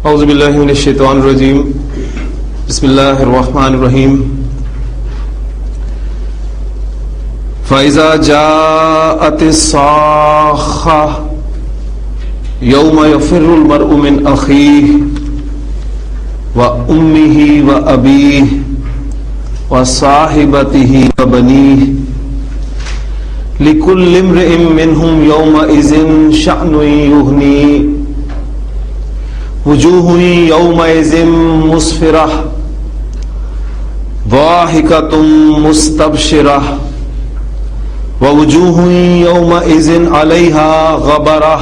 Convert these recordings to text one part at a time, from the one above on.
اعوذ باللہ من الشیطان الرجیم بسم اللہ الرحمن الرحیم فَإِذَا جَاءَتِ الصَّاخَّةُ يَوْمَ يَفِرُّ الْمَرْءُ مِنْ أَخِيهِ وَأُمِّهِ وَأَبِيهِ وَصَاحِبَتِهِ وَبَنِيهِ لِكُلِّ امْرِئٍ مِّنْهُمْ يَوْمَئِذٍ شَأْنٌ يُغْنِيهِ وجوہ یومئذ مسفرہ ضاحکۃ مستبشرہ ووجوہ یومئذ علیہا غبرہ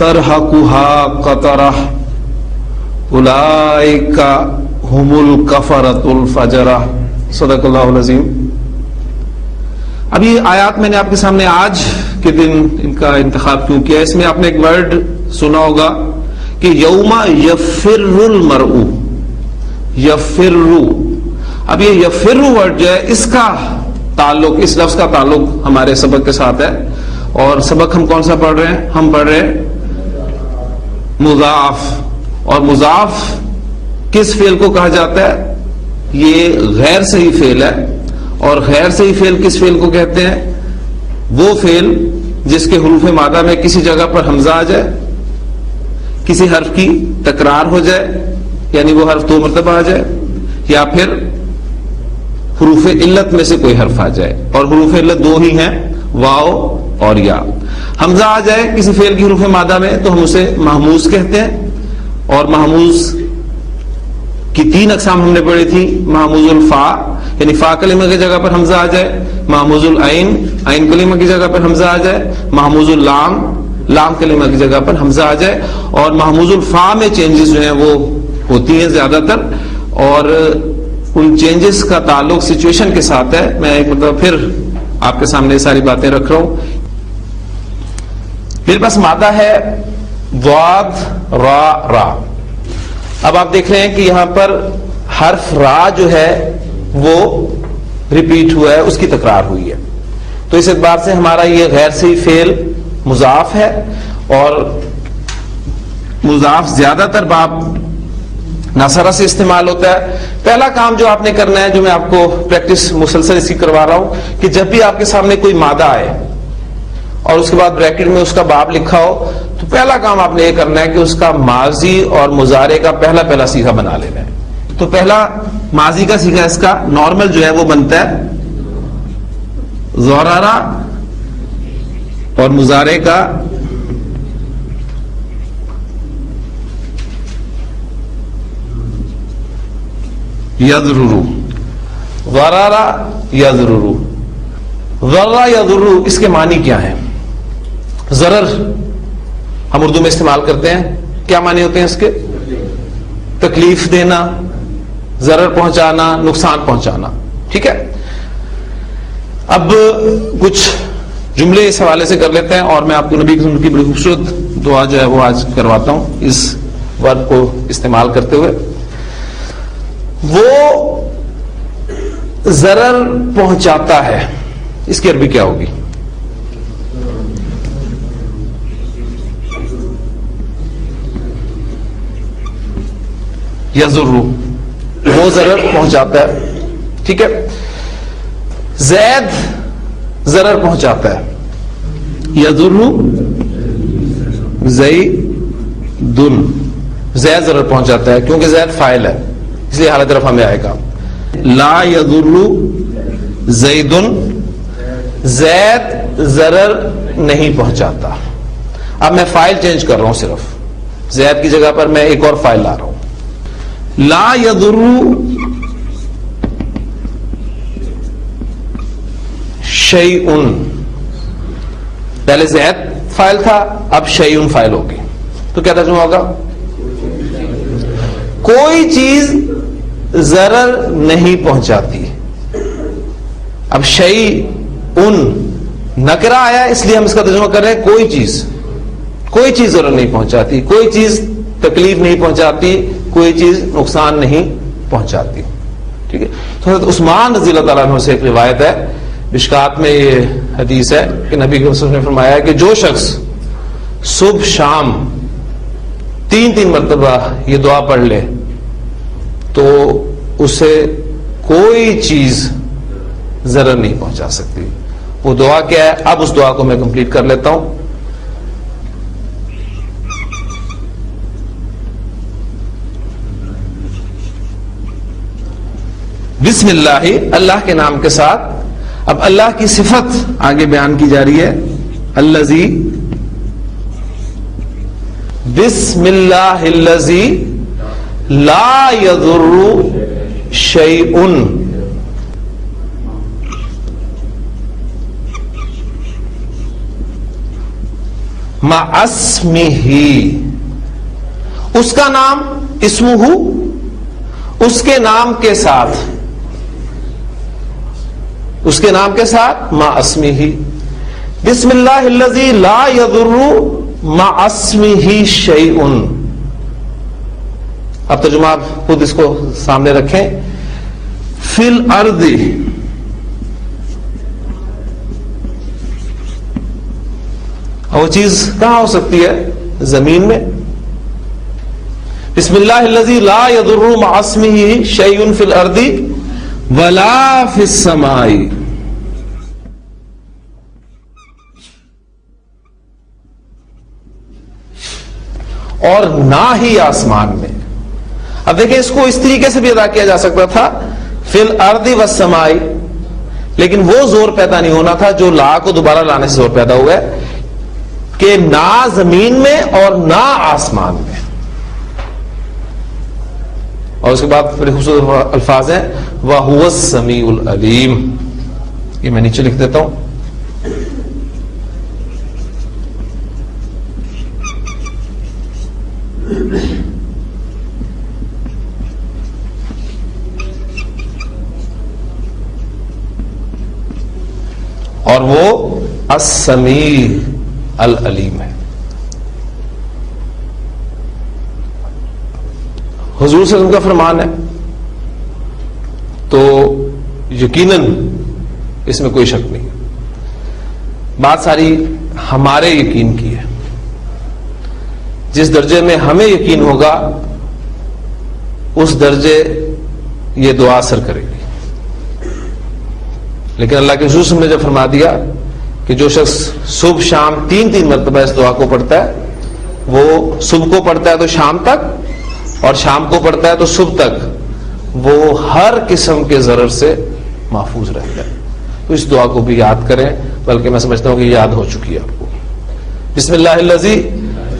ترہقها قطرہ اولئک هم الکفرۃ الفجرہ۔ صدق اللہ العظیم۔ اب یہ آیات میں نے آپ کے سامنے آج کے دن ان کا انتخاب کیوں کیا؟ اس میں آپ نے ایک ورڈ سنا ہوگا کہ یوم یفر المرء، یفر۔ اب یہ یفر ورڈ جو ہے اس کا تعلق، اس لفظ کا تعلق ہمارے سبق کے ساتھ ہے، اور سبق ہم کون سا پڑھ رہے ہیں؟ ہم پڑھ رہے ہیں مضاف، اور مضاف کس فعل کو کہا جاتا ہے؟ یہ غیر صحیح فعل ہے، اور غیر صحیح فعل کس فعل کو کہتے ہیں؟ وہ فعل جس کے حروف مادہ میں کسی جگہ پر حمزہ آ جائے، کسی حرف کی تکرار ہو جائے، یعنی وہ حرف 2 مرتبہ آ جائے، یا پھر حروف علت میں سے کوئی حرف آ جائے، اور حروف علت 2 ہی ہیں، واو اور یا۔ حمزہ آ جائے کسی فعل کی حروف مادہ میں تو ہم اسے محموز کہتے ہیں، اور محموز کی 3 اقسام ہم نے پڑھی تھی۔ محموز الفا، یعنی فا کلمہ کی جگہ پر حمزہ آ جائے، محموز العین، عین کلمہ کی جگہ پر حمزہ آ جائے، محموز اللام، لام کلمہ کی جگہ پر حمزہ آ جائے، اور محموز الفا میں چینجز جو ہیں وہ ہوتی ہیں زیادہ تر، اور ان چینجز کا تعلق سچویشن کے ساتھ ہے۔ میں ایک مرتبہ پھر آپ کے سامنے ساری باتیں رکھ رہا ہوں۔ میرے پاس مادہ ہے ضاد را را۔ اب آپ دیکھ رہے ہیں کہ یہاں پر حرف را جو ہے وہ ریپیٹ ہوا ہے، اس کی تکرار ہوئی ہے، تو اس اعتبار سے ہمارا یہ غیر صحیح فعل مضاف ہے، اور مضاف زیادہ تر باب ناصرہ سے استعمال ہوتا ہے۔ پہلا کام جو آپ نے کرنا ہے، جو میں آپ کو پریکٹس مسلسل اس کی کروا رہا ہوں، کہ جب بھی آپ کے سامنے کوئی مادہ آئے اور اس کے بعد بریکٹ میں اس کا باب لکھا ہو، تو پہلا کام آپ نے یہ کرنا ہے کہ اس کا ماضی اور مضارع کا پہلا صیغہ بنا لینا ہے۔ تو پہلا ماضی کا صیغہ اس کا نارمل جو ہے وہ بنتا ہے ضرارا، اور مضارع کا یضرر، ضرارا یضرر، ضرر یضرر، اس کے معنی کیا ہیں؟ ضرر ہم اردو میں استعمال کرتے ہیں، کیا معنی ہوتے ہیں اس کے؟ تکلیف دینا، ضرر پہنچانا، نقصان پہنچانا، ٹھیک ہے۔ اب کچھ جملے اس حوالے سے کر لیتے ہیں، اور میں آپ کو نبی کی بڑی خوبصورت دعا جو ہے وہ آج کرواتا ہوں اس ورڈ کو استعمال کرتے ہوئے۔ وہ ضرر پہنچاتا ہے، اس کی عربی کیا ہوگی؟ یضر، وہ ضرر پہنچاتا ہے، ٹھیک ہے۔ زید ضرر پہنچاتا ہے، یضر زیدن، زید ضرر پہنچاتا ہے کیونکہ زید فاعل ہے، اس لیے حالت رفع میں آئے گا۔ لا یضر زیدن، زید ضرر نہیں پہنچاتا۔ اب میں فاعل چینج کر رہا ہوں، صرف زید کی جگہ پر میں ایک اور فاعل لا رہا ہوں۔ لا یضر شیء، پہلے زید فاعل تھا، اب شیء فاعل ہوگی، تو کیا ترجمہ ہوگا؟ کوئی چیز ضرر نہیں پہنچاتی۔ اب شیء نکرہ آیا، اس لیے ہم اس کا ترجمہ کر رہے ہیں کوئی چیز ضرر نہیں پہنچاتی، کوئی چیز تکلیف نہیں پہنچاتی، کوئی چیز نقصان نہیں پہنچاتی، ٹھیک ہے۔ تو حضرت عثمان رضی اللہ تعالیٰ عنہ سے ایک روایت ہے، مشکات میں یہ حدیث ہے کہ نبی صلی اللہ علیہ وسلم نے فرمایا کہ جو شخص صبح شام 3 مرتبہ یہ دعا پڑھ لے تو اسے کوئی چیز ضرر نہیں پہنچا سکتی. وہ دعا کیا ہے؟ اب اس دعا کو میں کمپلیٹ کر لیتا ہوں. بسم اللہ، اللہ کے نام کے ساتھ. اب اللہ کی صفت آگے بیان کی جا رہی ہے. الذی، بسم اللہ الذی لا یضر شیء مع اسمہ. اس کا نام اسمہ، اس کے نام کے ساتھ، اس کے نام کے ساتھ مع اسمہ. بسم اللہ الذی لا یضر مع اسمہ شیء. اب ترجمہ آپ خود اس کو سامنے رکھیں. فی الارض، وہ چیز کہاں ہو سکتی ہے؟ زمین میں. بسم اللہ الذی لا یضر مع اسمہ شیء فی الارض ولا فی السماء. اور نہ ہی آسمان میں. اب دیکھیں اس کو اس طریقے سے بھی ادا کیا جا سکتا تھا فی الارض والسماء، لیکن وہ زور پیدا نہیں ہونا تھا جو لا کو دوبارہ لانے سے زور پیدا ہوا ہے کہ نہ زمین میں اور نہ آسمان میں. اور اس کے بعد بڑے خوبصورت الفاظ ہیں وَهُوَ السَّمِيعُ الْعَلِيمُ. یہ میں نیچے لکھ دیتا ہوں. اور وہ السمیع العلیم ہے. حضور صلی اللہ علیہ وسلم کا فرمان ہے تو یقیناً اس میں کوئی شک نہیں. بات ساری ہمارے یقین کی ہے. جس درجے میں ہمیں یقین ہوگا اس درجے یہ دعا اثر کرے گی. لیکن اللہ کے رسول نے جب فرما دیا کہ جو شخص صبح شام 3 مرتبہ اس دعا کو پڑھتا ہے، وہ صبح کو پڑھتا ہے تو شام تک، اور شام کو پڑھتا ہے تو صبح تک، وہ ہر قسم کے ضرر سے محفوظ رہتا ہے. تو اس دعا کو بھی یاد کریں، بلکہ میں سمجھتا ہوں کہ یاد ہو چکی ہے آپ کو. بسم اللہ الذی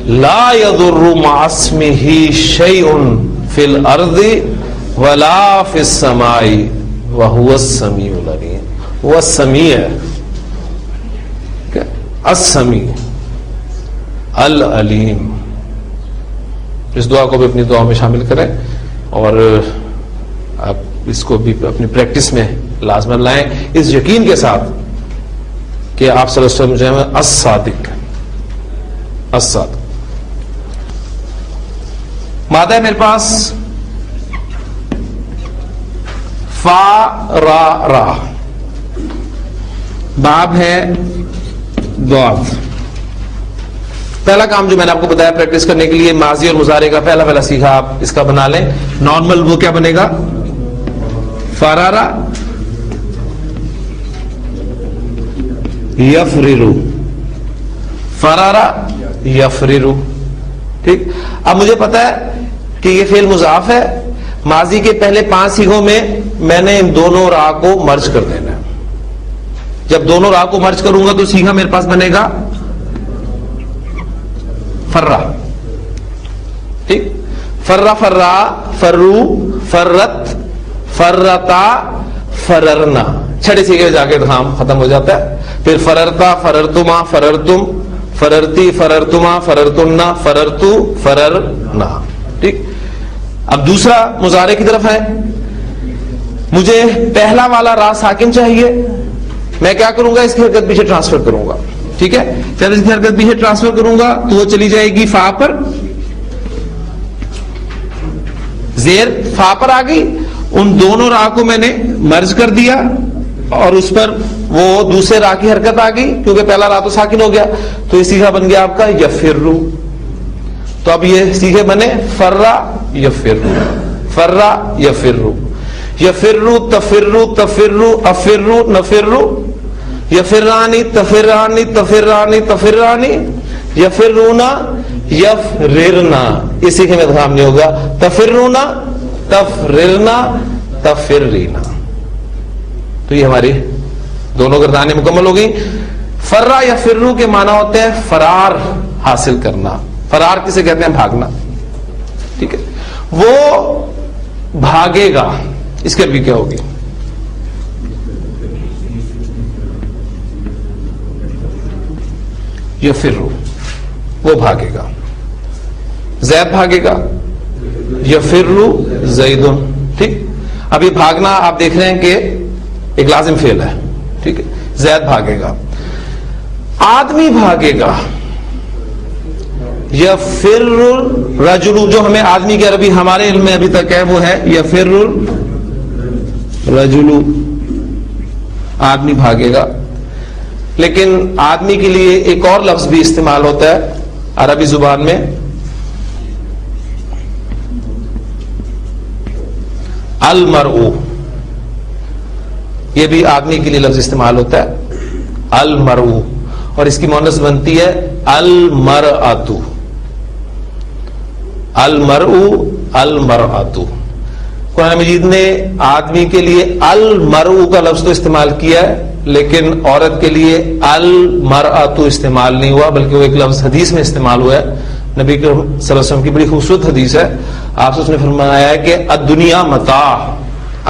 لا یضر مع اسمہ شیء فی الارض ولا فی السماء وہو السمیع العلیم. وہ السمیع ہے، السمیع العلیم. اس دعا کو بھی اپنی دعا میں شامل کریں اور آپ اس کو بھی اپنی پریکٹس میں لازمن لائیں، اس یقین کے ساتھ کہ آپ صلی اللہ علیہ وسلم جو ہے الصادق. الصادق مادہ ہے میرے پاس فا را را. باب ہے ضاد. پہلا کام جو میں نے آپ کو بتایا پریکٹس کرنے کے لیے، ماضی اور مضارع کا پہلا سیکھا آپ اس کا بنا لیں. نارمل وہ کیا بنے گا؟ فرارا یفررو، فرارا یفررو. ٹھیک. اب مجھے پتا ہے کہ یہ فعل مضاف ہے. ماضی کے پہلے 5 سیغوں میں میں نے ان دونوں راہ کو مرج کر دینا ہے. جب دونوں راہ کو مرج کروں گا تو سیغہ میرے پاس بنے گا فرا. ٹھیک. فرا فرا، فرو، فرت، فرتا، فررنا. چھٹے سیغے جا کے کام ختم ہو جاتا ہے. پھر فررتا، فررتما، فررتم، فررتی، فررتما، فررتنا، فررتو، فررنا. ٹھیک. اب دوسرا مضارع کی طرف ہے. مجھے پہلا والا را ساکن چاہیے. میں کیا کروں گا؟ اس کی حرکت پیچھے ٹرانسفر کروں گا. ٹھیک ہے. جب اس کی حرکت پیچھے ٹرانسفر کروں گا تو وہ چلی جائے گی فا پر. زیر فا پر آ گئی. ان دونوں راہ کو میں نے مرج کر دیا اور اس پر وہ دوسرے راہ کی حرکت آ گئی کیونکہ پہلا راہ تو ساکن ہو گیا. تو یہ سیدھا بن گیا آپ کا یفرو. تو اب یہ سیکھے بنے فرا یفرو، فرا یفرو، یفرو تفرو تفرو افرو نفرو، یفرانی تفرانی تفرانی تفرانی، یفرونا یفررنا، اسی کے میں ادغام نہیں ہوگا، تفرونا تفررنا تفرینا. تو یہ ہماری دونوں گردانیں مکمل ہو گئی. فرا یا فرو کے معنی ہوتے ہیں فرار حاصل کرنا. فرار کسے کہتے ہیں؟ بھاگنا. ٹھیک ہے، وہ بھاگے گا، اس کی عربی کیا ہوگی؟ یفرو، وہ بھاگے گا. زید بھاگے گا، یفرو زیدن. ٹھیک، اب یہ بھاگنا آپ دیکھ رہے ہیں کہ ایک لازم فعل ہے. ٹھیک ہے، زید بھاگے گا. آدمی بھاگے گا، یفر الرجل، جو ہمیں آدمی کی عربی ہمارے علم میں ابھی تک ہے وہ ہے یفر الرجل، آدمی بھاگے گا. لیکن آدمی کے لیے ایک اور لفظ بھی استعمال ہوتا ہے عربی زبان میں، المرء. یہ بھی آدمی کے لیے لفظ استعمال ہوتا ہے المرء، اور اس کی مؤنث بنتی ہے المرأۃ. المرء المرأۃ. قرآن مجید نے آدمی کے لیے المرء کا لفظ تو استعمال کیا ہے، لیکن عورت کے لیے المرأۃ استعمال نہیں ہوا، بلکہ وہ ایک لفظ حدیث میں استعمال ہوا ہے. نبی کریم صلی اللہ علیہ وسلم کی بڑی خوبصورت حدیث ہے، آپ سے اس نے فرمایا ہے کہ الدنیا متاع،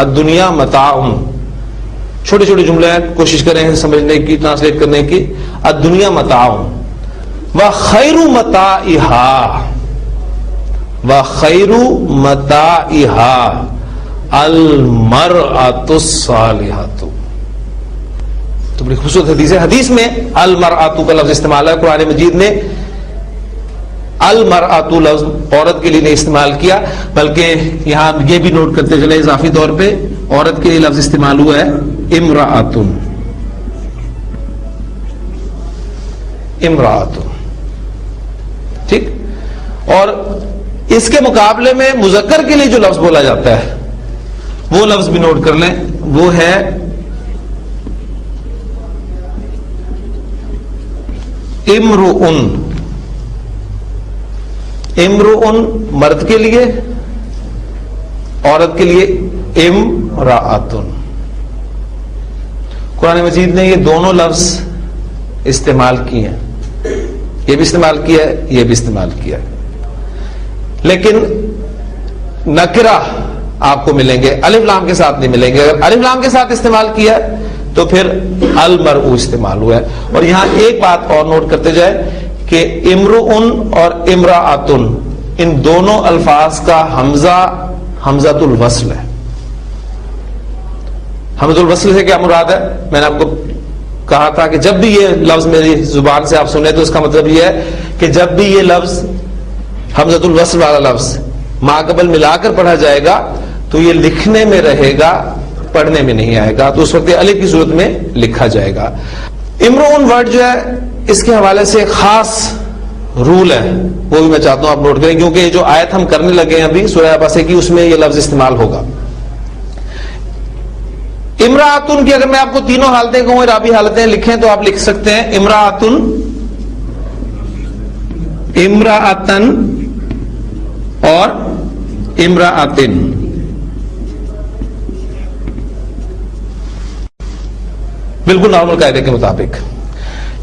الدنیا متاع. چھوٹے چھوٹے جملے ہیں، کوشش کریں سمجھنے کی، ٹرانسلیٹ کرنے کی. الدنیا متاع وخیر متاعها، وخیر متاعها المرأۃ الصالحۃ. تو بڑی خوبصورت حدیث ہے. حدیث میں المرأۃ کا لفظ استعمال ہے، قرآن مجید نے المرأۃ لفظ عورت کے لیے نہیں استعمال کیا، بلکہ یہاں یہ بھی نوٹ کرتے چلے اضافی طور پہ عورت کے لیے لفظ استعمال ہوا ہے امرأۃ. امرأۃ. ٹھیک، اور اس کے مقابلے میں مذکر کے لیے جو لفظ بولا جاتا ہے وہ لفظ بھی نوٹ کر لیں، وہ ہے امرؤن. امرؤن مرد کے لیے، عورت کے لیے امرأۃن. قرآن مجید نے یہ دونوں لفظ استعمال کیے ہیں، یہ بھی استعمال کیا ہے، یہ بھی استعمال کیا ہے. لیکن نکرہ آپ کو ملیں گے، الف لام کے ساتھ نہیں ملیں گے. اگر الف لام کے ساتھ استعمال کیا ہے تو پھر المرء استعمال ہوا ہے. اور یہاں ایک بات اور نوٹ کرتے جائے کہ امرؤن اور امرأۃن، ان دونوں الفاظ کا حمزہ حمزۃ الوصل ہے. حمزۃ الوصل سے کیا مراد ہے؟ میں نے آپ کو کہا تھا کہ جب بھی یہ لفظ میری زبان سے آپ سنیں تو اس کا مطلب یہ ہے کہ جب بھی یہ لفظ حمزۃ الوصل والا لفظ ما قبل ملا کر پڑھا جائے گا تو یہ لکھنے میں رہے گا، پڑھنے میں نہیں آئے گا، تو اس وقت الف کی صورت میں لکھا جائے گا. امرؤن ورڈ جو ہے اس کے حوالے سے ایک خاص رول ہے، وہ بھی میں چاہتا ہوں آپ نوٹ کریں، کیونکہ جو آیت ہم کرنے لگے ہیں ابھی سورہ عباسہ کی، اس میں یہ لفظ استعمال ہوگا. امرأۃن کی اگر میں آپ کو تینوں حالتیں کہوں، اعرابی حالتیں لکھیں تو آپ لکھ سکتے ہیں امرأۃن، امرأۃن اور امرأۃن. بالکل نارمل قاعدے کے مطابق.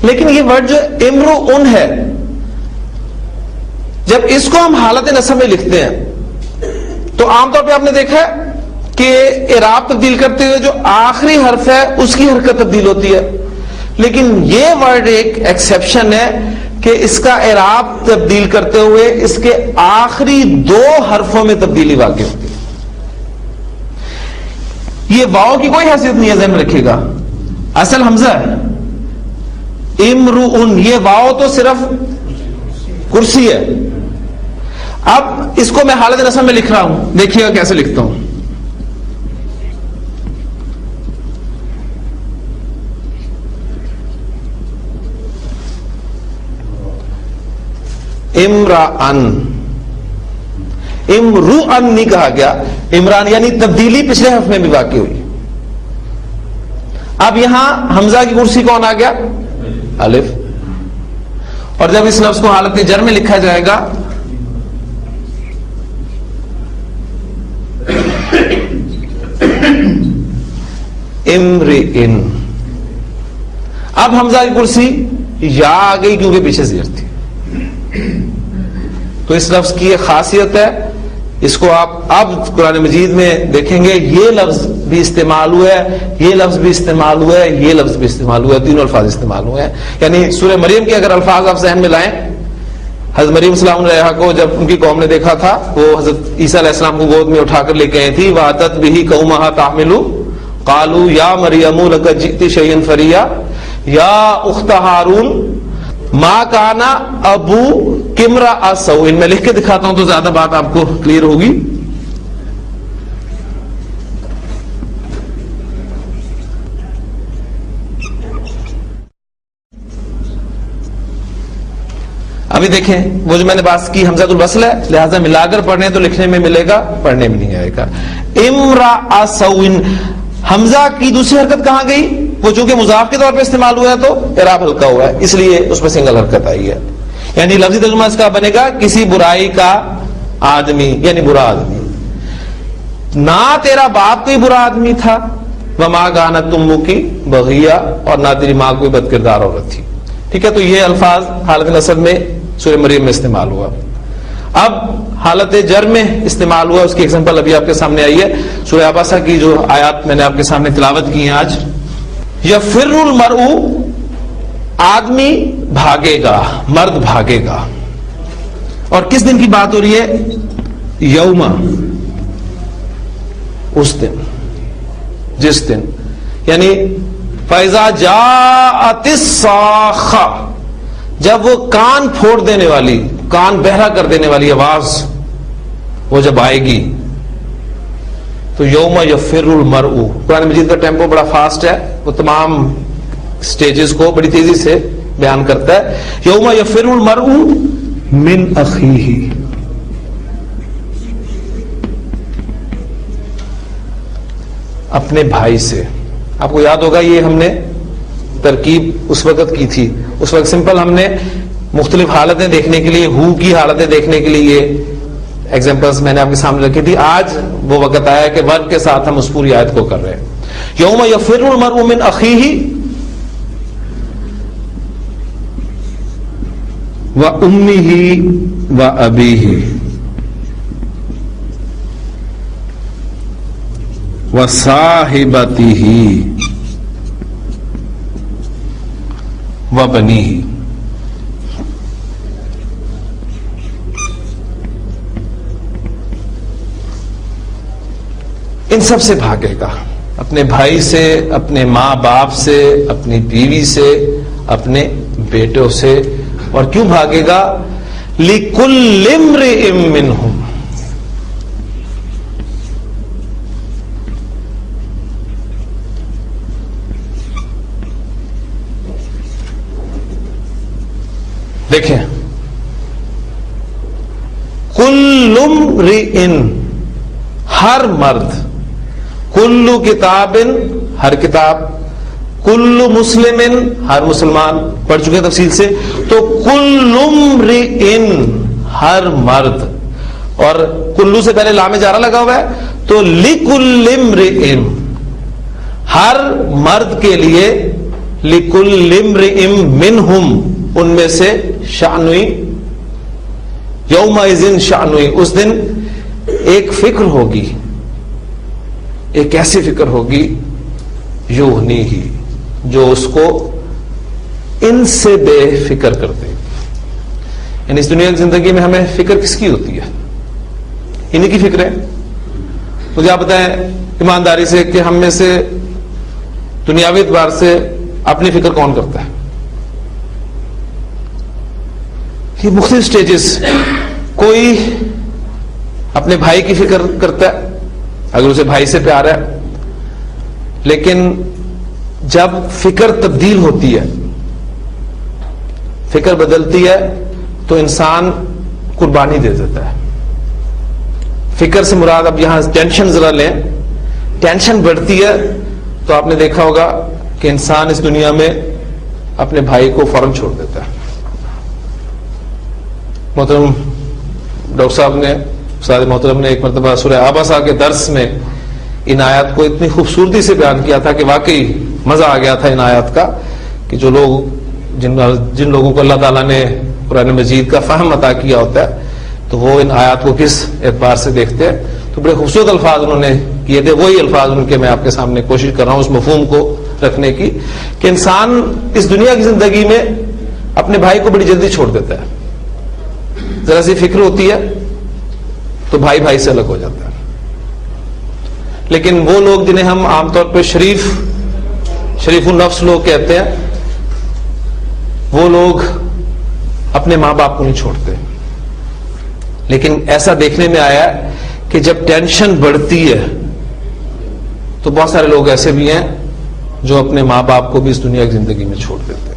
لیکن یہ ورڈ جو امرؤن ہے، جب اس کو ہم حالت نصب میں لکھتے ہیں تو عام طور پہ آپ نے دیکھا ہے کہ اعراب تبدیل کرتے ہوئے جو آخری حرف ہے اس کی حرکت تبدیل ہوتی ہے. لیکن یہ ورڈ ایک ایکسیپشن ہے کہ اس کا اعراب تبدیل کرتے ہوئے اس کے آخری دو حرفوں میں تبدیلی واقع ہوتی ہے. یہ واؤ کی کوئی حیثیت نہیں ہے، ذہن میں رکھیے گا، اصل حمزہ ہے. امرؤن، یہ واؤ تو صرف کرسی ہے. اب اس کو میں حالت نصب میں لکھ رہا ہوں، دیکھیے گا کیسے لکھتا ہوں. امرأن، امرؤن نہیں کہا گیا، عمران، یعنی تبدیلی پچھلے حرف میں بھی واقع ہوئی۔ اب یہاں حمزہ کی کرسی کون آ گیا؟ الف۔ اور جب اس لفظ کو حالت جر میں لکھا جائے گا امرئن، اب حمزہ کی کرسی یا آ گئی کیونکہ پیچھے زیر تھی۔ تو اس لفظ کی ایک خاصیت ہے، اس کو آپ اب قرآن مجید میں دیکھیں گے، یہ لفظ بھی استعمال ہوا ہے، یہ لفظ بھی استعمال ہوا ہے، یہ لفظ بھی استعمال ہوا ہے، تینوں الفاظ استعمال ہوئے ہیں۔ یعنی سورہ مریم کے اگر الفاظ آپ ذہن میں لائیں، حضرت مریم السلام علیہ کو جب ان کی قوم نے دیکھا تھا، وہ حضرت عیسیٰ علیہ السلام کو گود میں اٹھا کر لے کے آئی تھی، وَأَتَتْ بِهِ قَوْمَهَا تَحْمِلُهُ قَالُوا يَا مَرْيَمُ لَقَدْ جِئْتِ شَيْئًا فَرِيًّا يَا أُخْتَ هَارُونَ مَا كَانَ أَبُوكِ امْرَأَ سَوْءٍ۔ میں لکھ کے دکھاتا ہوں تو زیادہ بات آپ کو کلیئر ہوگی۔ ابھی دیکھیں وہ جو میں نے بات کی حمزۃ الوصل ہے، لہذا ملا کر پڑھنے تو لکھنے میں ملے گا، پڑھنے میں نہیں آئے گا۔ امرأ سوء، حمزہ کی دوسری حرکت کہاں گئی؟ وہ چونکہ مضاف کے طور پہ استعمال ہوا ہے تو اعراب ہلکا ہوا ہے، اس لیے اس میں سنگل حرکت آئی ہے۔ یعنی لفظی ترجمہ اس کا بنے گا کسی برائی کا آدمی، یعنی برا آدمی۔ نہ تیرا باپ کوئی برا آدمی تھا، وما كانت امك بغیہ، اور نہ تیری ماں کوئی بد کردار عورت تھی۔ ٹھیک ہے، تو یہ الفاظ حالت نصب میں سورہ مریم میں استعمال ہوا۔ اب حالت جر میں استعمال ہوا، اس کی ایگزامپل ابھی آپ کے سامنے آئی ہے، سورہ عباسہ کی جو آیات میں نے آپ کے سامنے تلاوت کی ہیں آج۔ یفر المرء، آدمی بھاگے گا، مرد بھاگے گا، اور کس دن کی بات ہو رہی ہے؟ یوم، اس دن، جس دن، یعنی فَإِذَا جَاءَتِ الصَّاخَّةُ، جب وہ کان پھوڑ دینے والی، کان بہرا کر دینے والی آواز وہ جب آئے گی، تو یوم یفر المرء، قرآن مجید کا ٹیمپو بڑا فاسٹ ہے، وہ تمام سٹیجز کو بڑی تیزی سے بیان کرتا ہے۔ یوم یفر المرء من اخیہ، اپنے بھائی سے۔ آپ کو یاد ہوگا یہ ہم نے ترکیب اس وقت کی تھی، اس وقت سمپل ہم نے مختلف حالتیں دیکھنے کے لیے، ہو کی حالتیں دیکھنے کے لیے یہ ایگزامپلس میں نے آپ کے سامنے رکھی تھی۔ آج وہ وقت آیا کہ ورب کے ساتھ ہم اس پوری آیت کو کر رہے ہیں۔ یوم یفر المرء من اخیہ وامہ وابیہ وصاحبتہ وبنیہ، ان سب سے بھاگے گا، اپنے بھائی سے، اپنے ماں باپ سے، اپنی بیوی سے، اپنے بیٹوں سے۔ اور کیوں بھاگے گا؟ لِكُلِّ امْرِئٍ مِّنْهُمْ، دیکھیں، کل امرئ، ہر مرد، کل کتاب، ہر کتاب، کل مسلم، ہر مسلمان، پڑھ چکے تفصیل سے۔ تو کل امرئ، ہر مرد، اور کلو سے پہلے لام جارہ لگا ہوا ہے، تو لکل امرئ، ہر مرد کے لیے، لکل امرئ منہم، ان میں سے، شأنوی، یومئذ شأنوی، اس دن ایک فکر ہوگی، ایک ایسی فکر ہوگی، یغنی ہی، جو اس کو ان سے بے فکر کر دے۔ یعنی اس دنیا کی زندگی میں ہمیں فکر کس کی ہوتی ہے؟ انہی کی فکر ہے۔ مجھے آپ بتائیں ایمانداری سے کہ ہم میں سے دنیاوی اعتبار سے اپنی فکر کون کرتا ہے؟ یہ مختلف سٹیجز، کوئی اپنے بھائی کی فکر کرتا ہے اگر اسے بھائی سے پیار ہے، لیکن جب فکر تبدیل ہوتی ہے، فکر بدلتی ہے، تو انسان قربانی دے دیتا ہے. فکر سے مراد اب یہاں ٹینشن ذرا لیں. ٹینشن بڑھتی ہے تو آپ نے دیکھا ہوگا کہ انسان اس دنیا میں اپنے بھائی کو فوراً چھوڑ دیتا ہے. محترم ڈاکٹر صاحب نے استاد محترم نے ایک مرتبہ سورہ عبسہ کے درس میں ان آیات کو اتنی خوبصورتی سے بیان کیا تھا کہ واقعی مزہ آ گیا تھا ان آیات کا, کہ جو لوگ جن لوگوں کو اللہ تعالیٰ نے قرآن مجید کا فہم عطا کیا ہوتا ہے تو وہ ان آیات کو کس اعتبار سے دیکھتے ہیں. تو بڑے خوبصورت الفاظ انہوں نے کیے تھے, وہی الفاظ ان کے میں آپ کے سامنے کوشش کر رہا ہوں اس مفہوم کو رکھنے کی, کہ انسان اس دنیا کی زندگی میں اپنے بھائی کو بڑی جلدی چھوڑ دیتا ہے. ذرا سی فکر ہوتی ہے تو بھائی بھائی سے الگ ہو جاتا ہے. لیکن وہ لوگ جنہیں ہم عام طور پہ شریف النفس لوگ کہتے ہیں, وہ لوگ اپنے ماں باپ کو نہیں چھوڑتے. لیکن ایسا دیکھنے میں آیا ہے کہ جب ٹینشن بڑھتی ہے تو بہت سارے لوگ ایسے بھی ہیں جو اپنے ماں باپ کو بھی اس دنیا کی زندگی میں چھوڑ دیتے ہیں.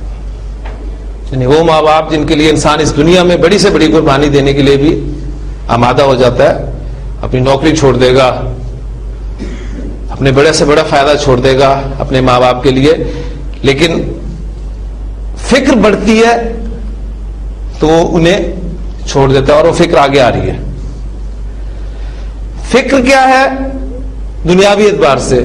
یعنی وہ ماں باپ جن کے لیے انسان اس دنیا میں بڑی سے بڑی قربانی دینے کے لیے بھی آمادہ ہو جاتا ہے, اپنی نوکری چھوڑ دے گا, اپنے بڑے سے بڑا فائدہ چھوڑ دے گا اپنے ماں باپ کے لیے, لیکن فکر بڑھتی ہے تو وہ انہیں چھوڑ دیتا ہے. اور وہ فکر آگے آ رہی ہے. فکر کیا ہے دنیاوی اعتبار سے؟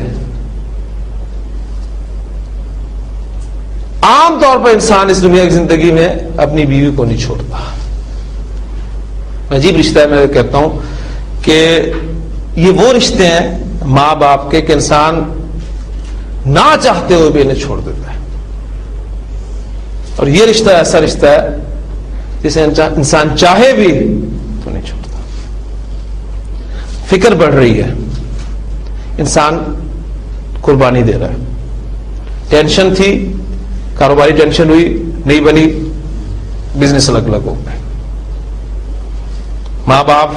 عام طور پر انسان اس دنیا کی زندگی میں اپنی بیوی کو نہیں چھوڑتا. عجیب رشتہ ہے, میں کہتا ہوں کہ یہ وہ رشتے ہیں ماں باپ کے کہ انسان نہ چاہتے ہوئے بھی انہیں چھوڑ دیتا ہے. اور یہ رشتہ ایسا رشتہ ہے جسے انسان چاہے بھی تو نہیں چھوڑتا. فکر بڑھ رہی ہے, انسان قربانی دے رہا ہے. ٹینشن تھی, کاروباری ٹینشن ہوئی, نہیں بنی, بزنس الگ الگ ہو گئے. ماں باپ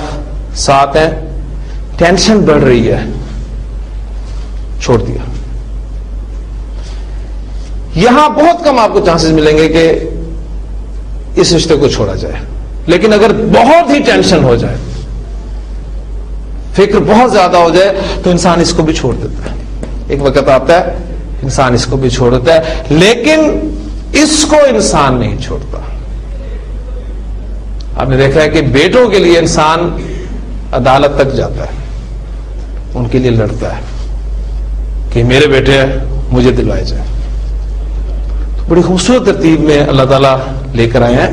ساتھ ہیں, ٹینشن بڑھ رہی ہے, چھوڑ دیا. یہاں بہت کم آپ کو چانسز ملیں گے کہ اس رشتے کو چھوڑا جائے. لیکن اگر بہت ہی ٹینشن ہو جائے, فکر بہت زیادہ ہو جائے, تو انسان اس کو بھی چھوڑ دیتا ہے. ایک وقت آتا ہے انسان اس کو بھی چھوڑ دیتا ہے, لیکن اس کو انسان نہیں چھوڑتا. آپ نے دیکھا ہے کہ بیٹوں کے لیے انسان عدالت تک جاتا ہے, ان کے لیے لڑتا ہے کہ میرے بیٹے مجھے دلوائے جائیں. بڑی خوبصورت ترتیب میں اللہ تعالیٰ لے کر آئے ہیں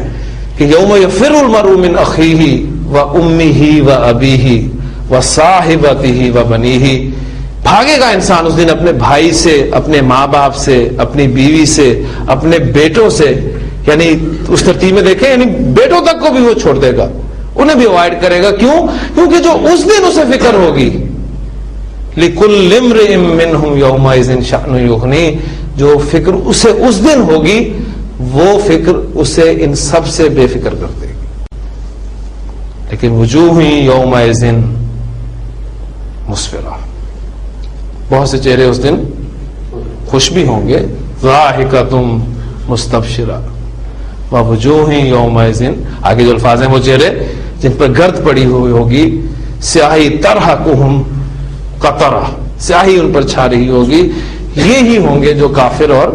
کہ یوم یفر المرء من اخیہ و امہ و ابیہ و صاحبتہ و بنیہ. بھاگے گا انسان اس دن اپنے بھائی سے, اپنے ماں باپ سے, اپنی بیوی سے, اپنے بیٹوں سے. یعنی اس ترتیب میں دیکھیں, یعنی بیٹوں تک کو بھی وہ چھوڑ دے گا, انہیں بھی اوائڈ کرے گا. کیوں؟ کیونکہ جو اس دن اسے فکر ہوگی, لِكُلِّ امْرِئٍ مِّنْهُمْ يَوْمَئِذٍ شَأْنٌ يُغْنِيهِ, جو فکر اسے اس دن ہوگی وہ فکر اسے ان سب سے بے فکر کر دے گی. لیکن وجوہ یومئذ مسفرہ, بہت سے چہرے اس دن خوش بھی ہوں گے, ضاحکۃ مستبشرہ ووجوہ یومئذ. آگے جو الفاظ ہیں وہ چہرے جن پر گرد پڑی ہوئی ہوگی, سیاہی ترحقہم قطرہ, سیاہی ان پر چھا رہی ہوگی. یہی ہوں گے جو کافر اور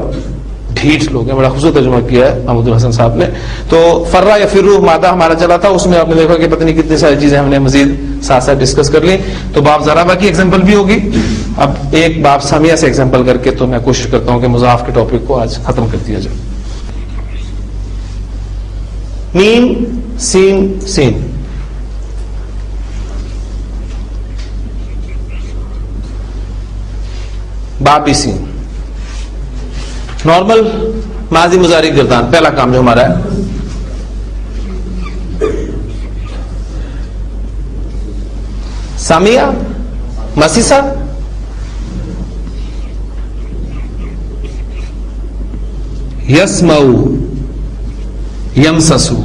ڈھیٹ لوگ ہیں. بڑا خوبصورت ترجمہ کیا ہے محمود الحسن صاحب نے. تو فرہ یفرو مادہ ہمارا چلا تھا, اس میں آپ نے دیکھا کہ پتہ نہیں کتنی ساری چیزیں ہم نے مزید ساتھ ساتھ ڈسکس کر لی. تو باب ضربہ کی ایگزامپل بھی ہوگی. اب ایک باب سامیہ سے ایگزامپل کر کے تو میں کوشش کرتا ہوں کہ مضاف کے ٹاپک کو آج ختم کر دیا جائے. میم سین سین, بابی سین, نارمل ماضی مضارع گردان. پہلا کام جو ہمارا ہے سامیہ مسیسا, یسمعو یمسسو,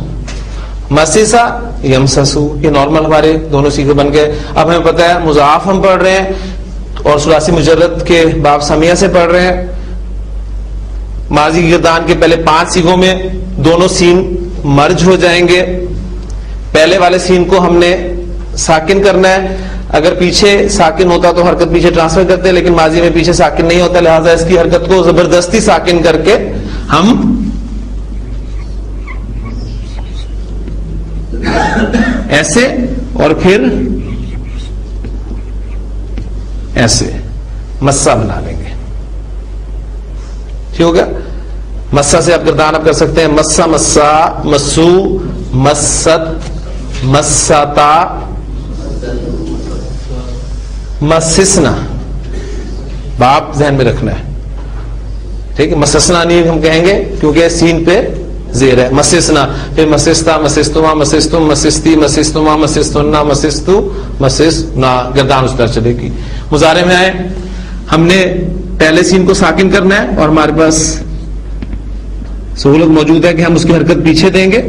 مسیسا یمسسو. یہ نارمل ہمارے دونوں سیغے بن گئے. اب ہمیں پتہ ہے مضاف ہم پڑھ رہے ہیں اور ثلاثی مجرد کے باب سامیہ سے پڑھ رہے ہیں. ماضی گردان کے پہلے 5 سیغوں میں دونوں سین مرج ہو جائیں گے. پہلے والے سین کو ہم نے ساکن کرنا ہے. اگر پیچھے ساکن ہوتا تو حرکت پیچھے ٹرانسفر کرتے, لیکن ماضی میں پیچھے ساکن نہیں ہوتا, لہذا اس کی حرکت کو زبردستی ساکن کر کے ہم ایسے اور پھر ایسے مسا بنا لیں گے. ٹھیک ہو گیا. مسا سے آپ گردان آپ کر سکتے ہیں مسا مسا, مسو, مست, مستا, مسسنا. باپ ذہن میں رکھنا ہے, ٹھیک ہے. مسسنا نہیں ہم کہیں گے کیونکہ سین پہ زیر ہے. مسسنا, پھر مسستا, مسستما, مسستم, مسستی, مسستما, مسستنا, مسستو, مسسنا. گردان اس طرح چلے گی. مضارع میں آئے, ہم نے پہلے سین کو ساکن کرنا ہے اور ہمارے پاس سہولت موجود ہے کہ ہم اس کی حرکت پیچھے دیں گے.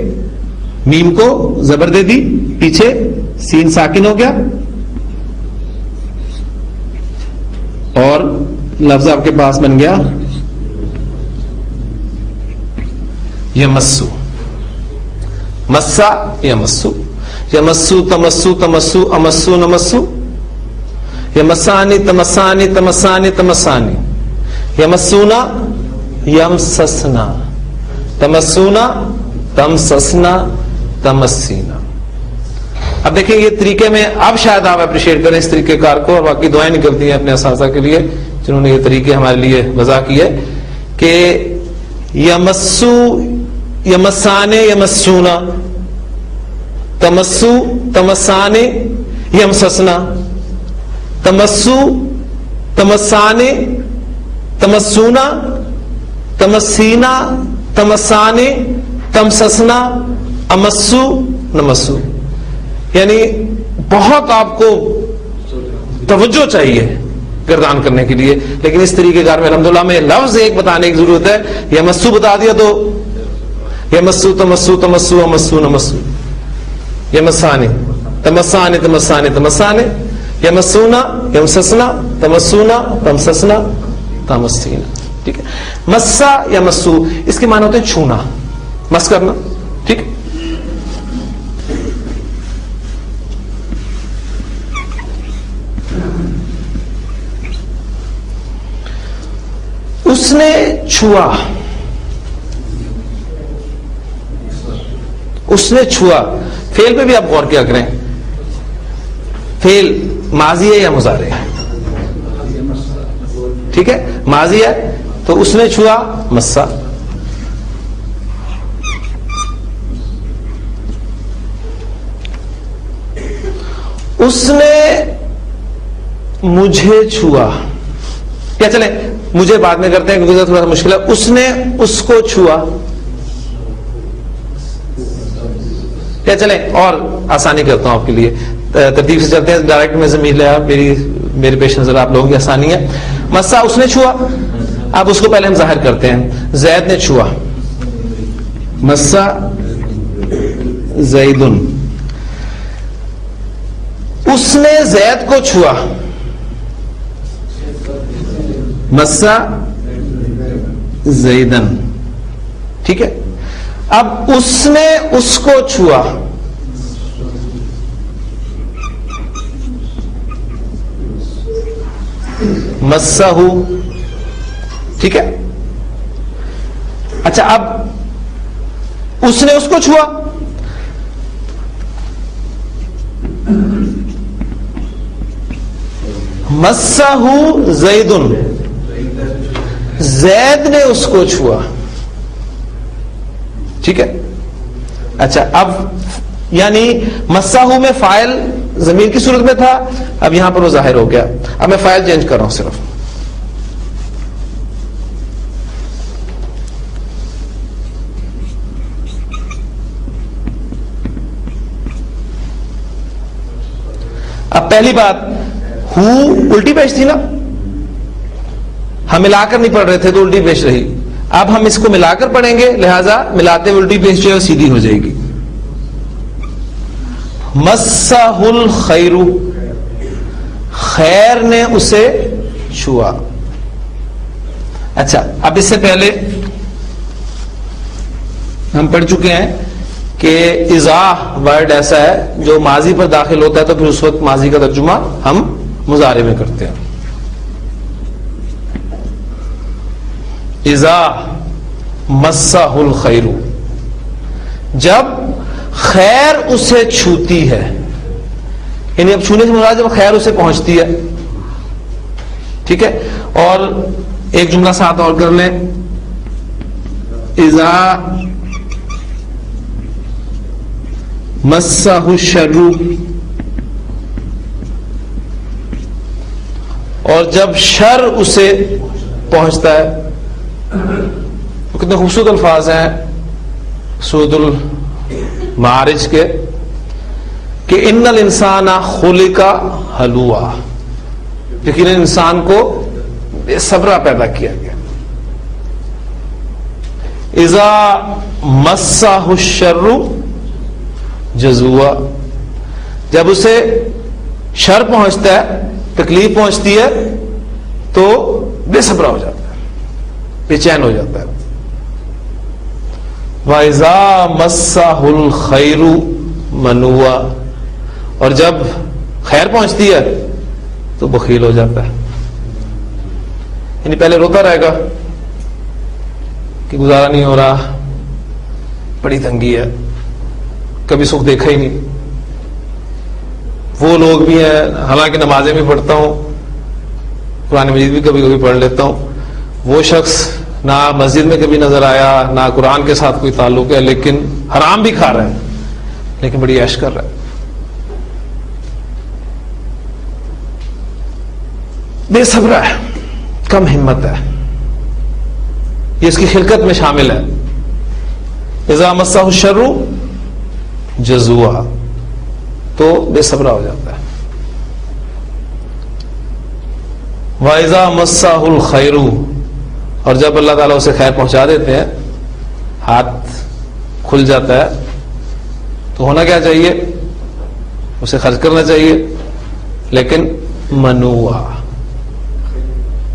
میم کو زبر دے دی, پیچھے سین ساکن ہو گیا اور لفظ آپ کے پاس بن گیا یمسو. مسا یمسو, یمسو تمسو تمسو امسو نمسو, یمسانی تمسانی تمسانی تمسانی, یمسونا یمسسنا, تمسونا تمسسنا تمسینا. اب دیکھیں یہ طریقے میں اب شاید آپ اپریشیٹ کریں اس طریقے کار کو, اور باقی دعائیں نکلتی ہیں اپنے اساتذہ کے لیے جنہوں نے یہ طریقے ہمارے لیے وضع کی ہے کہ یمسو یمسانے یمسونا, تمسو تمسانے یمسسنا, تمسو تمسانے تمسونا, تمسینا تمسانے تمسسنا, امسو نمسو. یعنی بہت آپ کو توجہ چاہیے گردان کرنے کے لیے, لیکن اس طریقے کار میں الحمدللہ میں لفظ ایک بتانے کی ضرورت ہے. یمسو بتا دیا تو یمسو تمسو تمسو امسو نمسو, یمسانے تمسانے تمسانے تمسانے, یمسونا یمسسنا تمسونا تمسسنا تمسینا. ٹھیک ہے. مسا یا مسو اس کے معنی ہوتے ہیں چھونا, مس کرنا. ٹھیک. اس نے چھوا, اس نے چھوا. فعل پہ بھی آپ غور کیا کریں, فعل ماضی ہے یا مضارع ہے. ٹھیک ہے. ماضی ہے تو اس نے چھوا مسا, اس نے مجھے چھوا. کیا چلے مجھے بعد میں کرتے ہیں کیونکہ تھوڑا سا مشکل ہے. اس نے اس کو چھوا. کیا چلے اور آسانی کرتا ہوں آپ کے لیے, ترتیب سے چلتے ہیں. ڈائریکٹ میں ضمیر لیا, میرے پیش نظر آپ لوگوں کی آسانی ہے. مسا اس نے چھوا, اب اس کو پہلے ہم ظاہر کرتے ہیں. زید نے چھوا, مسا زیدن. اس نے زید کو چھوا, مسا زیدن. ٹھیک ہے. اب اس نے اس کو چھوا, مسہ. ٹھیک ہے. اچھا اب اس نے اس کو چھوا, مسہ زیدن. زید نے اس کو چھوا. ٹھیک ہے. اچھا اب یعنی مساہو میں فاعل ضمیر کی صورت میں تھا, اب یہاں پر وہ ظاہر ہو گیا. اب میں فاعل چینج کر رہا ہوں صرف. اب پہلی بات, ہو الٹی پیش تھی نا, ہم ملا کر نہیں پڑھ رہے تھے تو الٹی پیش رہی. اب ہم اس کو ملا کر پڑھیں گے, لہذا ملاتے الٹی پیش جو ہے سیدھی ہو جائے گی. مسہ الخیر, خیر نے اسے چھوا. اچھا اب اس سے پہلے ہم پڑھ چکے ہیں کہ اذا ورڈ ایسا ہے جو ماضی پر داخل ہوتا ہے تو پھر اس وقت ماضی کا ترجمہ ہم مضارع میں کرتے ہیں. اذا مسہ الخیر، جب خیر اسے چھوتی ہے، یعنی اب چھونے سے مراد جب خیر اسے پہنچتی ہے. ٹھیک ہے، اور ایک جملہ ساتھ اور کر لیں. اذا مسہ الشر، اور جب شر اسے پہنچتا ہے. کتنے خوبصورت الفاظ ہیں سورۃ المعارج کے کہ ان الانسان خلق ہلوعا، یقیناً انسان کو بے صبرا پیدا کیا گیا. اذا مسہ الشر جزوعا، جب اسے شر پہنچتا ہے، تکلیف پہنچتی ہے تو بے صبرا ہو جاتا ہے، بے چین ہو جاتا ہے. وَإِذَا مَسَّهُ الْخَيْرُ مَنُوعًا، اور جب خیر پہنچتی ہے تو بخیل ہو جاتا ہے. یعنی پہلے روتا رہے گا کہ گزارا نہیں ہو رہا، بڑی تنگی ہے، کبھی سکھ دیکھا ہی نہیں. وہ لوگ بھی ہیں، حالانکہ نمازیں بھی پڑھتا ہوں، قرآن مجید بھی کبھی کبھی پڑھ لیتا ہوں، وہ شخص نہ مسجد میں کبھی نظر آیا، نہ قرآن کے ساتھ کوئی تعلق ہے، لیکن حرام بھی کھا رہا ہے، لیکن بڑی عیش کر رہا ہے. بے صبر ہے، کم ہمت ہے، یہ اس کی خلقت میں شامل ہے. اذا مسہ الشر جزوعا، تو بے صبرا ہو جاتا ہے. وَإِذَا مَسَّهُ الْخَيْرُ، اور جب اللہ تعالیٰ اسے خیر پہنچا دیتے ہیں، ہاتھ کھل جاتا ہے، تو ہونا کیا چاہیے؟ اسے خرچ کرنا چاہیے، لیکن منوعا،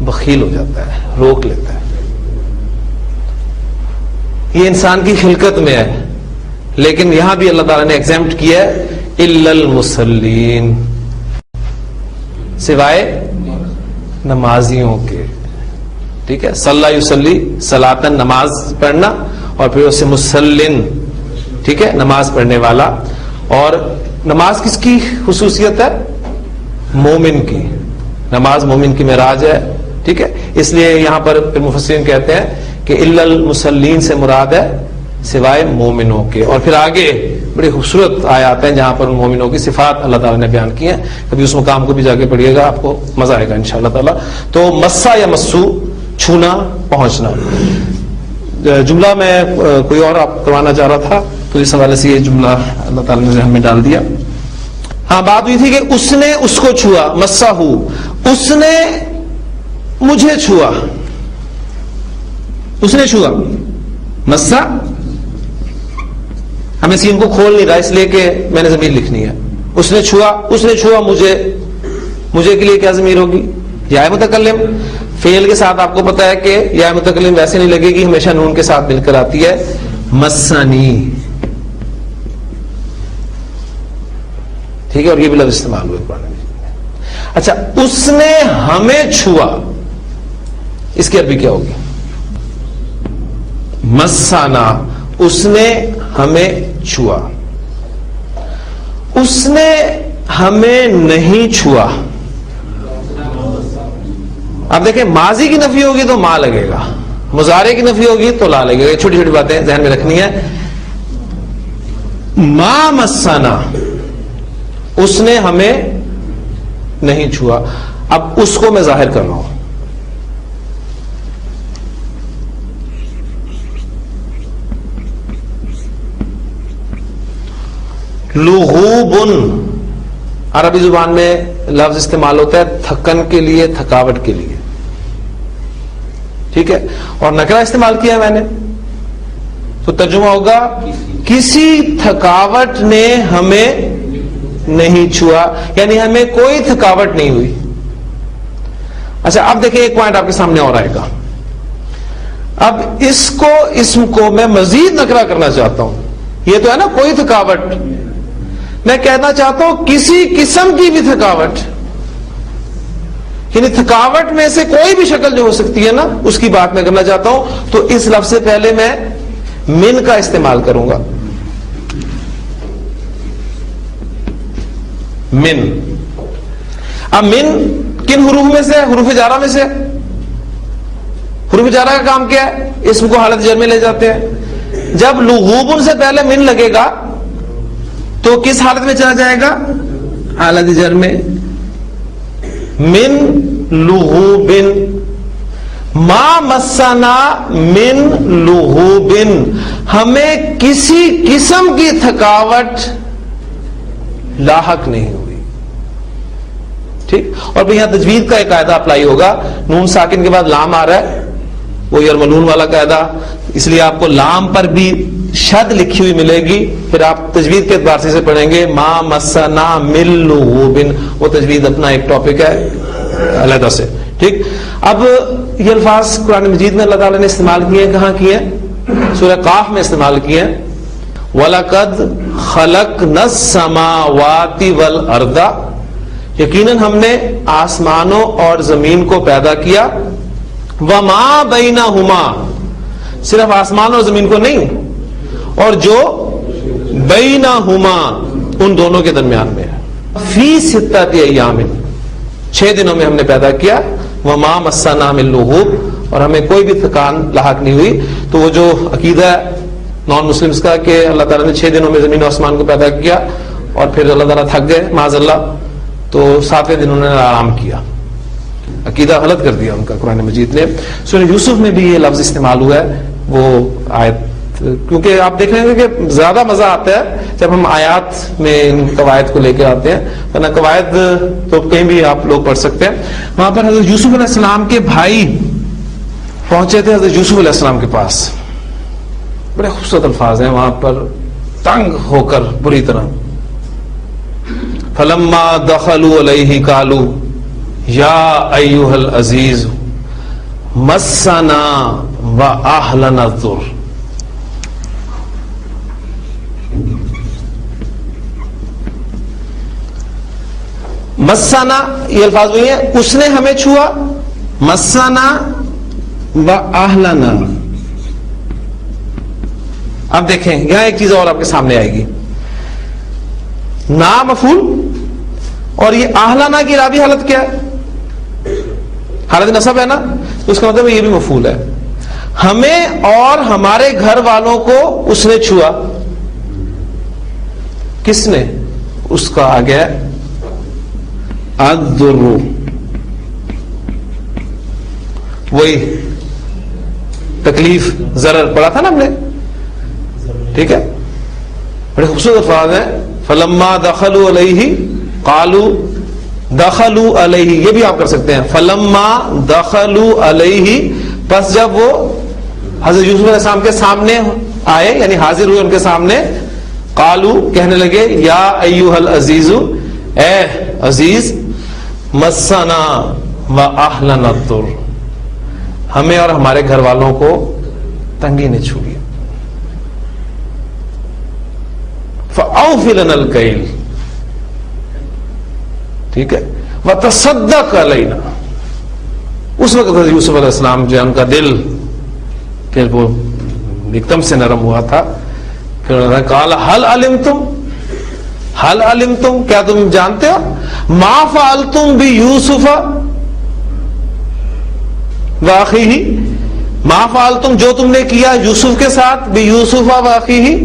بخیل ہو جاتا ہے، روک لیتا ہے. یہ انسان کی خلقت میں ہے، لیکن یہاں بھی اللہ تعالیٰ نے ایگزیمپٹ کیا ہے الا المصلین، سوائے نمازیوں کے. ٹھیک ہے، صلی یصلی صلاۃً، نماز پڑھنا، اور پھر اسے مسلن، ٹھیک ہے، نماز پڑھنے والا. اور نماز کس کی خصوصیت ہے؟ مومن کی. نماز مومن کی معراج ہے. ٹھیک ہے، اس لیے یہاں پر مفسرین کہتے ہیں کہ الا المصلین سے مراد ہے سوائے مومنوں کے. اور پھر آگے بڑی خوبصورت آیات ہیں جہاں پر ان مومنوں کی صفات اللہ تعالیٰ نے بیان کی ہیں. کبھی اس مقام کو بھی جا کے پڑھیے گا، آپ کو مزہ آئے گا انشاءاللہ تعالیٰ. تو مسا یا مسو، چھونا، پہنچنا. جملہ میں کوئی اور آپ کروانا چاہ رہا تھا تو اس حوالے سے یہ جملہ اللہ تعالیٰ نے ذہن میں ڈال دیا. ہاں، بات ہوئی تھی کہ اس نے اس کو چھوا، مسا ہو، اس نے مجھے چھوا، اس نے چھوا. مسا، ہمیں سین کو کھول نہیں رہا اس لیے کہ میں نے ضمیر لکھنی ہے. اس نے چھوا، اس نے چھوا مجھے. مجھے کے لیے کیا ضمیر ہوگی؟ یا متکلم. فعل کے ساتھ آپ کو پتا ہے کہ یا متکلم ویسے نہیں لگے گی، ہمیشہ نون کے ساتھ مل کر آتی ہے. مسنی، ٹھیک ہے، اور یہ بھی لفظ استعمال ہوئے قرآن میں. اچھا، اس نے ہمیں چھوا، اس کی عربی کیا ہوگی؟ مسانا، اس نے ہمیں چھوا. اس نے ہمیں نہیں چھوا. اب دیکھیں، ماضی کی نفی ہوگی تو ما لگے گا، مضارع کی نفی ہوگی تو لا لگے گا. چھوٹی چھوٹی باتیں ذہن میں رکھنی ہے. ما مسانا، اس نے ہمیں نہیں چھوا. اب اس کو میں ظاہر کر رہا ہوں. لغوب، عربی زبان میں لفظ استعمال ہوتا ہے تھکن کے لیے، تھکاوٹ کے لیے. ٹھیک ہے، اور نکرہ استعمال کیا ہے میں نے، تو ترجمہ ہوگا کسی تھکاوٹ نے ہمیں نہیں چھوا، یعنی ہمیں کوئی تھکاوٹ نہیں ہوئی. اچھا، اب دیکھیں ایک پوائنٹ آپ کے سامنے اور آئے گا. اب اس کو، اسم کو میں مزید نکرہ کرنا چاہتا ہوں. یہ تو ہے نا کوئی تھکاوٹ. میں کہنا چاہتا ہوں کسی قسم کی بھی تھکاوٹ، یعنی تھکاوٹ میں سے کوئی بھی شکل جو ہو سکتی ہے نا، اس کی بات میں کرنا چاہتا ہوں. تو اس لفظ سے پہلے میں من کا استعمال کروں گا. من. اب من کن حروف میں سے؟ حروف جارہ میں سے. حروف جارہ کا کام کیا ہے؟ اسم کو حالت جر میں لے جاتے ہیں. جب لغوبن سے پہلے من لگے گا تو کس حالت میں چلا جائے گا؟ حالت جر میں. من لغوبن. ما مسنا من لغوبن، ہمیں کسی قسم کی تھکاوٹ لاحق نہیں ہوئی. ٹھیک. اور پھر یہاں تجوید کا ایک قاعدہ اپلائی ہوگا. نون ساکن کے بعد لام آ رہا ہے، وہ یرملون والا قاعدہ، اس لیے آپ کو لام پر بھی شد لکھی ہوئی ملے گی. پھر آپ تجوید کے اعتبار سے پڑھیں گے ما مسنا من لغوبن، وہ تجوید اپنا ایک ٹاپک ہے علیحدہ سے. ٹھیک. اب یہ الفاظ قرآن مجید میں اللہ تعالیٰ نے استعمال کیے ہیں. کہاں کیے ہیں؟ سورہ قاف میں استعمال کیے ہیں. وَلَقَدْ خَلَقْنَا السَّمَاوَاتِ وَالْأَرْضَ، یقیناً ہم نے آسمانوں اور زمین کو پیدا کیا. وَمَا بَيْنَهُمَا، صرف آسمان اور زمین کو نہیں، اور جو بَيْنَهُمَا ان دونوں کے درمیان میں ہے. فِي سِتَّةِ أَيَّامٍ، 6 دنوں میں ہم نے پیدا کیا. وَمَا مَسَّنَا مِن لُغُوبٍ، اور ہمیں کوئی بھی تھکان لاحق نہیں ہوئی. تو وہ جو عقیدہ ہے نان مسلمس کا کہ اللہ تعالیٰ نے 6 دنوں میں زمین و آسمان کو پیدا کیا اور پھر اللہ تعالیٰ تھک گئے معاذ اللہ، تو 7ویں دن انہوں نے آرام کیا، عقیدہ غلط کر دیا ان کا قرآن مجید نے. سورہ یوسف میں بھی یہ لفظ استعمال ہوا ہے. وہ آیت، کیونکہ آپ دیکھ رہے ہیں کہ زیادہ مزہ آتا ہے جب ہم آیات میں ان قواعد کو لے کے آتے ہیں، ورنہ قواعد تو کہیں بھی آپ لوگ پڑھ سکتے ہیں. وہاں پر حضرت یوسف علیہ السلام کے بھائی پہنچے تھے حضرت یوسف علیہ السلام کے پاس. بڑے خوبصورت الفاظ ہیں وہاں پر، تنگ ہو کر بری طرح. فلما دخلوا علیہ قالوا یا ایھا العزیز مسنا واہلنا الضر. مسنا یہ الفاظ وہی ہیں، اس نے ہمیں چھوا. مسنا واہلنا. اب دیکھیں یہاں ایک چیز اور آپ کے سامنے آئے گی. نا مفعول اور یہ اہلنا کی رابی حالت کیا ہے؟ حالت نصب ہے نا، تو اس کا مطلب یہ بھی مفعول ہے. ہمیں اور ہمارے گھر والوں کو اس نے چھوا. کس نے؟ اس کا آ گیا الضر، وہی تکلیف، ضرر پڑا تھا نا ہم نے. ٹھیک ہے. بڑے خوبصورت الفاظ ہیں. فلما دخلوا علیہ قالوا، دخلوا علیہ یہ بھی آپ کر سکتے ہیں. فلما دخلوا علیہ، پس جب وہ حضرت یوسف علیہ السلام کے سامنے آئے، یعنی حاضر ہوئے ان کے سامنے. قالوا کہنے لگے یا ایھا العزیز، اے عزیز، مسنا واہلنا الضر، ہمیں اور ہمارے گھر والوں کو تنگی نے چھو لیا. فاوف لنا الکیل، ٹھیک ہے. وتصدق علینا. اس وقت حضرت یوسف علیہ السلام جو ہے ان کا دل پھر وہ ایک دم سے نرم ہوا تھا. پھر انہوں نے کہا حل علمتم، کیا تم جانتے ہو؟ ما فعلتم بیوسف واخیہ، ما فعلتم جو تم نے کیا یوسف کے ساتھ، بیوسف واخیہ،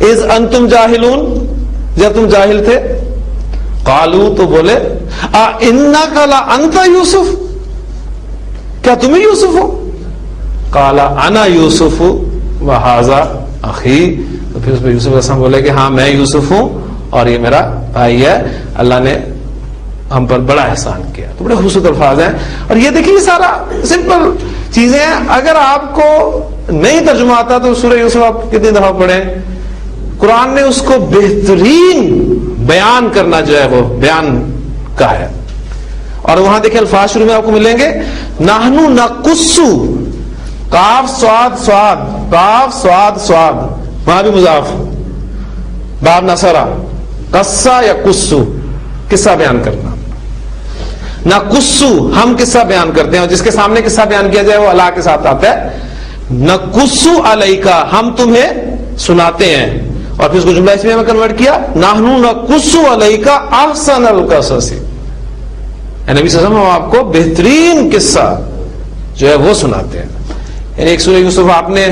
اذ انتم جاہلون جب تم جاہل تھے. قالوا تو بولے انک لانت یوسف، کیا تم ہی یوسف ہو؟ قال انا یوسف وہذا اخی. تو پھر اس میں یوسف علیہ السلام بولے کہ ہاں میں یوسف ہوں اور یہ میرا بھائی ہے، اللہ نے ہم پر بڑا احسان کیا. تو بڑے خوبصورت الفاظ ہیں. اور یہ دیکھیے سارا سمپل چیزیں ہیں. اگر آپ کو نہیں ترجمہ آتا تو سورہ یوسف آپ کتنی دفعہ پڑھیں، قرآن نے اس کو بہترین بیان کرنا جو ہے وہ بیان کا ہے. اور وہاں دیکھیں الفاظ شروع میں آپ کو ملیں گے نحنو نقصو، قاف صاد صاد، قاف صاد صاد، وہاں بھی مضاف باب نصرہ، قصہ یا قصو، قصہ بیان کرنا. نہ قصو ہم قصہ بیان کرتے ہیں، اور جس کے سامنے قصہ بیان کیا جائے وہ اللہ کے ساتھ آتا ہے. نہ قصو علیکا، ہم تمہیں سناتے ہیں. اور پھر اس کو جملہ اسمیہ میں کنورٹ کیا، نحنو نقصو علیکا احسن القصص. نبی صلی اللہ علیہ وسلم آپ کو بہترین قصہ جو ہے وہ سناتے ہیں. یعنی ایک سورہ یوسف آپ نے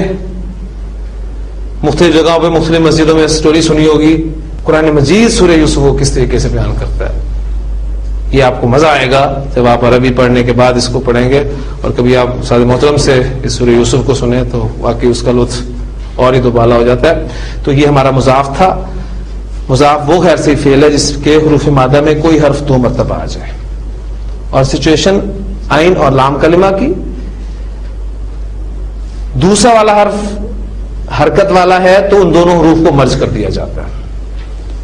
مختلف جگہوں پہ مختلف مسجدوں میں سٹوری سنی ہوگی. قرآن مجید سورہ یوسف کو کس طریقے سے بیان کرتا ہے، یہ آپ کو مزہ آئے گا جب آپ عربی پڑھنے کے بعد اس کو پڑھیں گے. اور کبھی آپ استاد محترم سے اس سورہ یوسف کو سنیں تو واقعی اس کا لطف اور ہی دوبالا ہو جاتا ہے. تو یہ ہمارا مضاف تھا. مضاف وہ غیر صحیح فعل ہے جس کے حروف مادہ میں کوئی حرف 2 مرتبہ آ جائے. اور سچویشن عین اور لام کلمہ کی، دوسرا والا حرف حرکت والا ہے تو ان دونوں حروف کو مرج کر دیا جاتا ہے.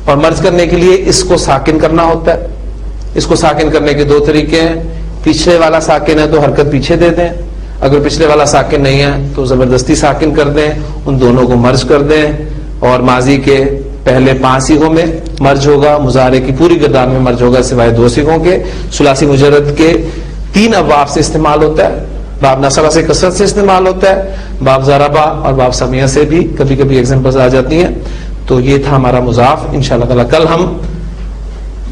اور مرج کرنے کے لیے اس کو ساکن کرنا ہوتا ہے. اس کو ساکن کرنے کے 2 طریقے ہیں. پیچھے والا ساکن ہے تو حرکت پیچھے دے دیں، اگر پچھلے والا ساکن نہیں ہے تو زبردستی ساکن کر دیں، ان دونوں کو مرج کر دیں. اور ماضی کے پہلے 5 صیغوں میں مرج ہوگا، مضارع کی پوری گردان میں مرج ہوگا سوائے 2 صیغوں کے. ثلاثی مجرد کے 3 ابواب سے استعمال ہوتا ہے. باب نصرہ سے کثرت سے استعمال ہوتا ہے، باب ضربہ اور باب سمیہ سے بھی کبھی کبھی ایگزامپلز آ جاتی ہیں. تو یہ تھا ہمارا مضاف. انشاءاللہ تعالی کل ہم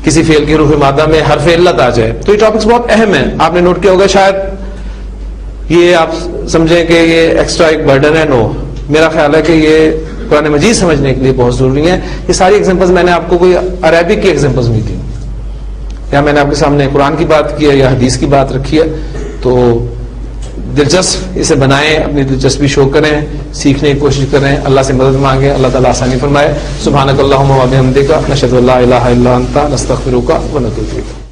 کسی فعل کے حروف مادہ میں حرف علت آ جائے تو یہ ٹاپکس بہت اہم ہیں. آپ نے نوٹ کیا ہوگا، شاید یہ آپ سمجھیں کہ یہ ایکسٹرا ایک برڈن ہے. نو، میرا خیال ہے کہ یہ قرآن مجید سمجھنے کے لیے بہت ضروری ہے. یہ ساری ایگزامپلز میں نے آپ کو کوئی عربک کی ایگزامپلز نہیں دی، یا میں نے آپ کے سامنے قرآن کی بات کی ہے یا حدیث کی بات رکھی ہے. تو دلچسپ اسے بنائیں، اپنی دلچسپی شو کریں، سیکھنے کی کوشش کریں، اللہ سے مدد مانگیں، اللہ تعالیٰ آسانی فرمائے. سبحانک اللہم و بحمدک، نشہد ان لا الہ الا انت، نستغفرک و نتوب الیک.